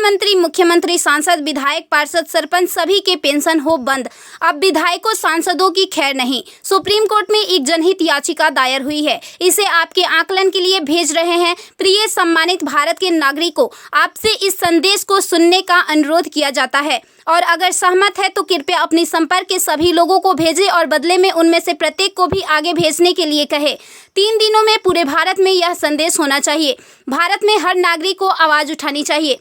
प्रधानमंत्री, मुख्यमंत्री, सांसद, विधायक, पार्षद, सरपंच सभी के पेंशन हो बंद। अब विधायकों, सांसदों की खैर नहीं। सुप्रीम कोर्ट में एक जनहित याचिका दायर हुई है, इसे आपके आकलन के लिए भेज रहे हैं। प्रिय सम्मानित भारत के नागरिकों, आपसे इस संदेश को सुनने का अनुरोध किया जाता है और अगर सहमत है तो कृपया अपने संपर्क के सभी लोगों को भेजें और बदले में उनमें से प्रत्येक को भी आगे भेजने के लिए कहें। 3 दिनों में पूरे भारत में यह संदेश होना चाहिए। भारत में हर नागरिक को आवाज उठानी चाहिए।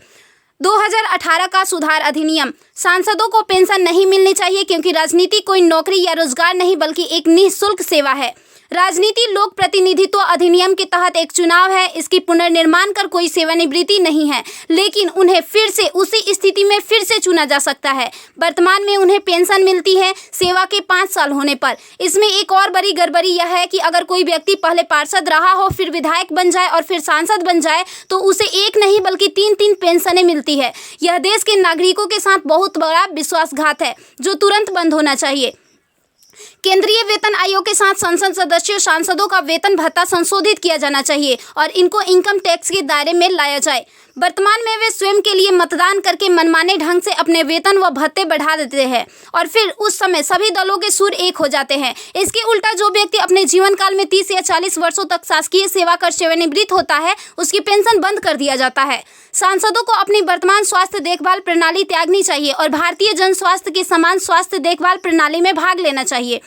2018 का सुधार अधिनियम। सांसदों को पेंशन नहीं मिलनी चाहिए क्योंकि राजनीति कोई नौकरी या रोजगार नहीं बल्कि एक निःशुल्क सेवा है। राजनीति लोक प्रतिनिधित्व अधिनियम के तहत एक चुनाव है। इसकी पुनर्निर्माण कर कोई सेवानिवृत्ति नहीं है, लेकिन उन्हें फिर से उसी स्थिति में फिर से चुना जा सकता है। वर्तमान में उन्हें पेंशन मिलती है सेवा के 5 साल होने पर। इसमें एक और बड़ी गड़बड़ी यह है कि अगर कोई व्यक्ति पहले पार्षद रहा हो, फिर विधायक बन जाए और फिर सांसद बन जाए तो उसे एक नहीं बल्कि 3-3 पेंशनें मिलती है। यह देश के नागरिकों के साथ बहुत बड़ा विश्वासघात है जो तुरंत बंद होना चाहिए। केंद्रीय वेतन आयोग के साथ संसद सदस्यों, सांसदों का वेतन भत्ता संशोधित किया जाना चाहिए और इनको इनकम टैक्स के दायरे में लाया जाए। वर्तमान में वे स्वयं के लिए मतदान करके मनमाने ढंग से अपने वेतन व भत्ते बढ़ा देते हैं और फिर उस समय सभी दलों के सुर एक हो जाते हैं। इसके उल्टा जो व्यक्ति अपने जीवन काल में 30 या 40 वर्षों तक शासकीय सेवा कर सेवानिवृत्त होता है, उसकी पेंशन बंद कर दिया जाता है। सांसदों को अपनी वर्तमान स्वास्थ्य देखभाल प्रणाली त्यागनी चाहिए और भारतीय जन स्वास्थ्य के समान स्वास्थ्य देखभाल प्रणाली में भाग लेना चाहिए।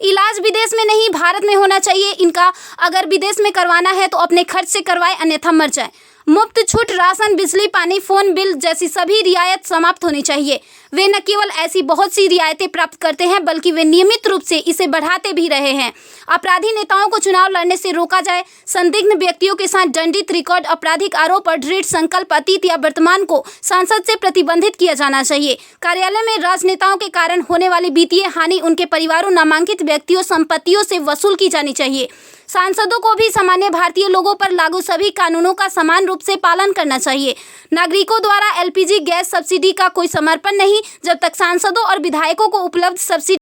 इलाज विदेश में नहीं, भारत में होना चाहिए इनका। अगर विदेश में करवाना है तो अपने खर्च से करवाएं, अन्यथा मर जाएं। मुफ्त छूट राशन, बिजली, पानी, फोन बिल जैसी सभी रियायत समाप्त होनी चाहिए। वे न केवल ऐसी बहुत सी रियायतें प्राप्त करते हैं बल्कि वे नियमित रूप से इसे बढ़ाते भी रहे हैं। अपराधी नेताओं को चुनाव लड़ने से रोका जाए। संदिग्ध व्यक्तियों के साथ दंडित रिकॉर्ड, आपराधिक आरोप और दृढ़ संकल्प अतीत या वर्तमान को संसद से प्रतिबंधित किया जाना चाहिए। कार्यालय में राजनेताओं के कारण होने वाली वित्तीय हानि उनके परिवारों, नामांकित व्यक्तियों, संपत्तियों से वसूल की जानी चाहिए। सांसदों को भी सामान्य भारतीय लोगों पर लागू सभी कानूनों का समान रूप से पालन करना चाहिए। नागरिकों द्वारा एलपीजी गैस सब्सिडी का कोई समर्पण नहीं। जब तक सांसदों और विधायकों को उपलब्ध सब्सिडी